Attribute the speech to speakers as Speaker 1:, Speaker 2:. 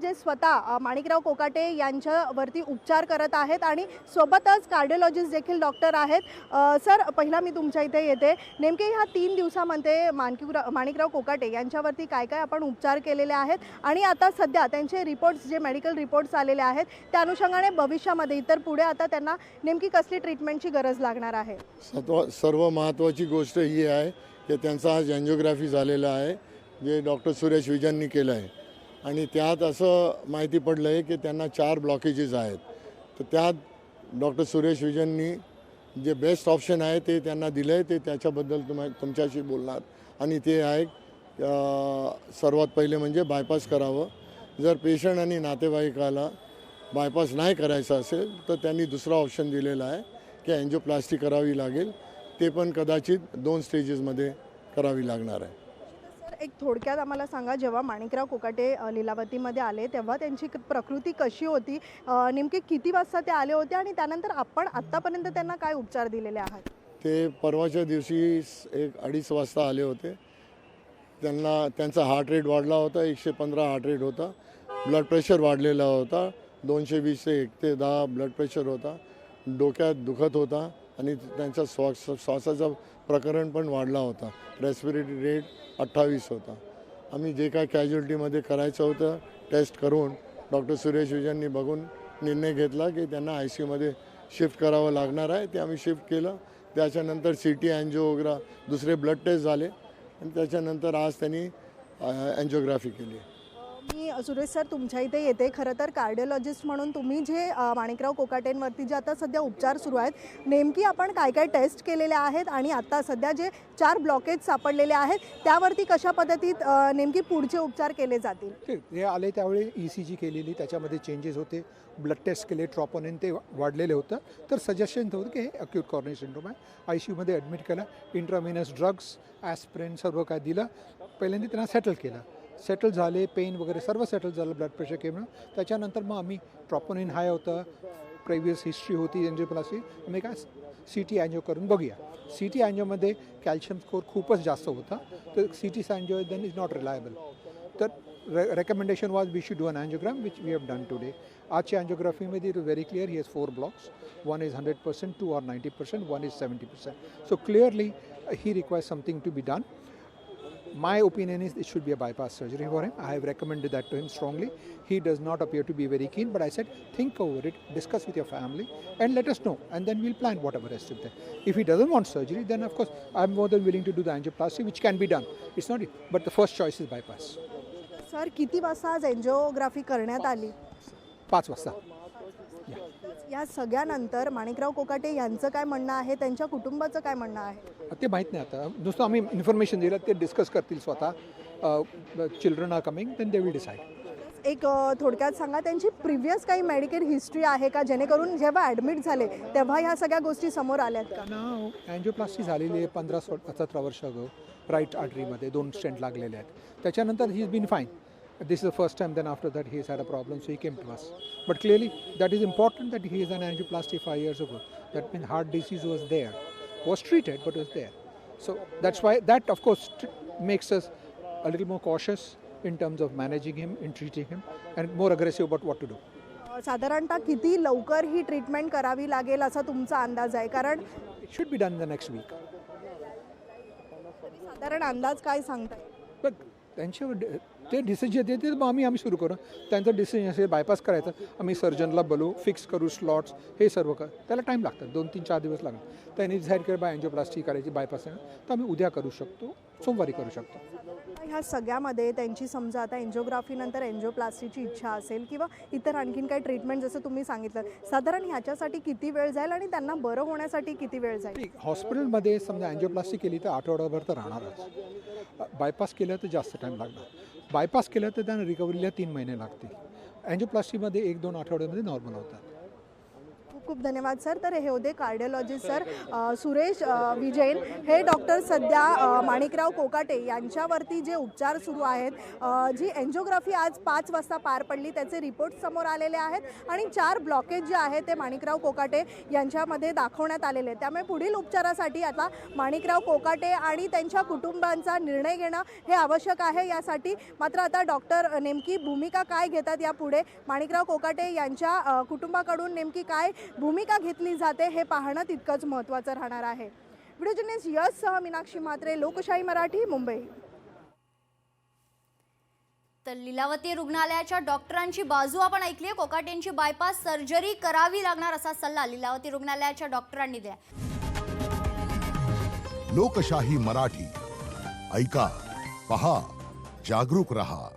Speaker 1: जे स्वतः माणिकराव कोकाटे यांच्यावरती उपचार करत आहेत आणि सोबतच कार्डिओलॉजिस्ट देखील डॉक्टर आहेत. सर, पहिला मी तुमच्या इथे येते. नेमके ह्या 3 दिवसामध्ये माणिकराव कोकाटे यांच्यावरती काय काय आपण उपचार केलेले आहेत आणि आता सध्या त्यांचे रिपोर्ट्स, जे मेडिकल रिपोर्ट्स आलेले आहेत त्या अनुषंगाने भविष्यामध्ये इतर पुढे आता त्यांना नेमकी कसली ट्रीटमेंटची गरज लागणार आहे?
Speaker 2: सर्व महत्त्वाची गोष्ट ही आहे की त्यांचा आज एंजिओग्राफी झालेला आहे, जे डॉक्टर सुरेश विजननी केलं आहे. आणि त्यात असं माहिती पडलं आहे की त्यांना 4 ब्लॉकेजेस आहेत. तर त्यात डॉक्टर सुरेश विजननी जे बेस्ट ऑप्शन आहे ते त्यांना दिलं आहे. ते त्याच्याबद्दल तुमच्याशी बोलणार. आणि ते आहे सर्वात पहिले म्हणजे बायपास करावं. जर पेशंट आणि नातेवाईकाला बायपास नाही करायचा असेल तर त्यांनी दुसरा ऑप्शन दिलेला आहे की एंजिओप्लास्टी करावी लागेल. ते पण कदाचित 2 स्टेजेसमध्ये करावी लागणार आहे.
Speaker 1: सर, एक थोडक्यात आम्हाला सांगा, जेव्हा माणिकराव कोकाटे लीलावतीमध्ये आले तेव्हा त्यांची प्रकृती कशी होती, नेमके किती वाजता ते आले होते आणि त्यानंतर आपण आत्तापर्यंत त्यांना काय उपचार दिलेले आहात?
Speaker 2: ते परवाच्या दिवशी 1-2:30 वाजता आले होते. त्यांचा हार्ट रेट वाढला होता, 115 हार्ट रेट होता. ब्लड प्रेशर वाढलेला होता, 220 ते 1 ते 10 ब्लड प्रेशर होता. डोक्यात दुखत होता आणि त्यांचा श्वासाचा प्रकरण पण वाढला होता. रेस्पिरेटरी रेट 28 होता. आम्ही जे काय कॅज्युअल्टीमध्ये करायचं होतं टेस्ट करून डॉक्टर सुरेश विजननी बघून निर्णय घेतला की त्यांना ICUमध्ये शिफ्ट करावं लागणार आहे. ते आम्ही शिफ्ट केलं. त्याच्यानंतर CT एंजिओग्रा, दुसरे ब्लड टेस्ट झाले आणि त्याच्यानंतर आज त्यांनी एंजिओग्राफी केली.
Speaker 1: मी सुरेश सर तुमच्या इथे येते. खरं तर कार्डिओलॉजिस्ट म्हणून तुम्ही जे माणिकराव कोकाटेंवरती जे आता सध्या उपचार सुरू आहेत, नेमकी आपण काय काय टेस्ट केलेले आहेत आणि आता सध्या जे 4 ब्लॉकेज सापडलेले आहेत त्यावरती कशा पद्धतीत नेमकी पुढचे उपचार केले जातील?
Speaker 3: हे आले त्यावेळी ECG केलेली, त्याच्यामध्ये चेंजेस होते. ब्लड टेस्ट केले, ट्रॉपोनिन ते वाढलेलं होतं. तर सजेशन होतं की हे अक्यूट कॉर्नरी सिंड्रोम आहे. ICUमध्ये ॲडमिट केलं. इंट्राव्हेनस ड्रग्स, ॲस्प्रिन सर्व काय दिलं. पहिल्यांदा त्यांना सेटल केलं. सेटल झाले, पेन वगैरे सर्व सेटल झालं, ब्लड प्रेशर केलं. त्याच्यानंतर मग आम्ही ट्रॉपोनिन हाय होतं, प्रिव्हियस हिस्ट्री होती एंजिओप्लास्टी. आम्ही काय CT एंजिओ करून बघूया. CT एंजिओमध्ये कॅल्शियम स्कोर खूपच जास्त होता. तर CT angio then is not reliable. तर recommendation was we should do an angiogram, which we have done today. आजच्या एंजिओग्राफीमध्ये it is very clear he has 4 blocks. One is 100%, 2 are 90%, one is 70%. So clearly he requires something to be done. My opinion is it should be a bypass surgery for him. I have recommended that to him strongly. He does not appear to be very keen, but I said think over it, discuss with your family and let us know, and then we'll plan whatever rest of there. If he doesn't want surgery, then of course I'm more than willing to do the angioplasty, which can be done. It's not, but the first choice is bypass.
Speaker 1: Sir, किती वाजता आज angiography करण्यात आली?
Speaker 3: 5 वाजता.
Speaker 1: या सगळ्यानंतर माणिकराव कोकाटे यांचं काय म्हणणं आहे, त्यांच्या कुटुंबाचं काय म्हणणं आहे?
Speaker 3: ते माहीत नाही. आता नुसतं आम्ही इन्फॉर्मेशन दिलं, ते डिस्कस करतील स्वतः. Children are coming, then they will decide.
Speaker 1: एक थोडक्यात सांगा, त्यांची प्रिव्हियस काही मेडिकल हिस्ट्री आहे का, जेणेकरून जेव्हा ॲडमिट झाले तेव्हा ह्या सगळ्या गोष्टी समोर आल्यात का?
Speaker 3: त्यांना एंजिओप्लास्टी झालेली आहे 15-17 वर्ष अगो. राईट आर्टरीमध्ये 2 स्टेंट लागलेले आहेत. त्याच्यानंतर he is been fine. This is the first time, then after that he has had a problem, so he came to us. But clearly that is important that he is an angioplasty 5 years ago. That means heart disease was there, was treated but was there. So that's why that of course makes us a little more cautious in terms of managing him, in treating him, and more aggressive about what to do.
Speaker 1: साधारणतः किती लवकर ही treatment करावी लागेल असा तुमचा अंदाज आहे? कारण
Speaker 3: It should be done in the next week.
Speaker 1: साधारण अंदाज काय सांगताय?
Speaker 3: But त्यांच्यावर ते डिसिजन देते, मग आम्ही सुरू करू. त्यांचं डिसिजन असेल बायपास करायचं, आम्ही सर्जनला बोलू, फिक्स करू स्लॉट्स, हे सर्व कर. त्याला टाईम लागतात, 2-3-4 दिवस लागतात. त्यांनी डिसाईड केलं बाय एंजिओप्लास्टी करायची, बायपास तर आम्ही उद्या करू शकतो, सोमवारी करू शकतो.
Speaker 1: ह्या सगळ्यामध्ये त्यांची समजा आता एंजिओग्राफीनंतर एंजिओप्लास्टीची इच्छा असेल किंवा इतर आणखीन काही ट्रीटमेंट जसं तुम्ही सांगितलं, साधारण ह्याच्यासाठी किती वेळ जाईल आणि त्यांना बरं होण्यासाठी किती वेळ जाईल?
Speaker 3: हॉस्पिटलमध्ये समजा एंजिओप्लास्टी केली तर आठवडाभर तर राहणारच. बायपास केलं तर जास्त टाईम लागणार. बायपास केलं तर त्यांना रिकव्हरीला 3 महिने लागतील. एंजिओप्लास्टीमध्ये 1-2 आठवड्यामध्ये नॉर्मल होतात.
Speaker 1: खूप धन्यवाद सर. तर हे होते कार्डिओलॉजिस्ट सर सुरेश विजयन. हे डॉक्टर सध्या माणिकराव कोकाटे यांच्यावरती जे उपचार सुरू आहेत, जी एन्जिओग्राफी आज 5 वाजता पार पडली, त्याचे रिपोर्ट समोर आलेले आहेत आणि 4 ब्लॉकेज जे आहेत ते माणिकराव कोकाटे यांच्यामध्ये दाखवण्यात आलेले. त्यामुळे पुढील उपचारासाठी आता माणिकराव कोकाटे आणि त्यांच्या कुटुंबांचा निर्णय घेणं हे आवश्यक आहे. यासाठी मात्र आता डॉक्टर नेमकी भूमिका काय घेतात यापुढे, माणिकराव कोकाटे यांच्या कुटुंबाकडून नेमकी काय भूमिका घेतली जाते हे पाहणं तितकंच महत्त्वाचं राहणार आहे. व्हिडिओ जर्नलिस्ट यशसह मीनाक्षी म्हात्रे, लोकशाही मराठी, मुंबई.
Speaker 4: तर लीलावती रुग्णालयाच्या डॉक्टरांची बाजू आपण ऐकली आहे. कोकाटेंची बायपास सर्जरी करावी लागणार असा सल्ला लीलावती रुग्णालयाच्या डॉक्टरांनी दिला.
Speaker 5: लोकशाही मराठी ऐका, पहा, जागरूक रहा.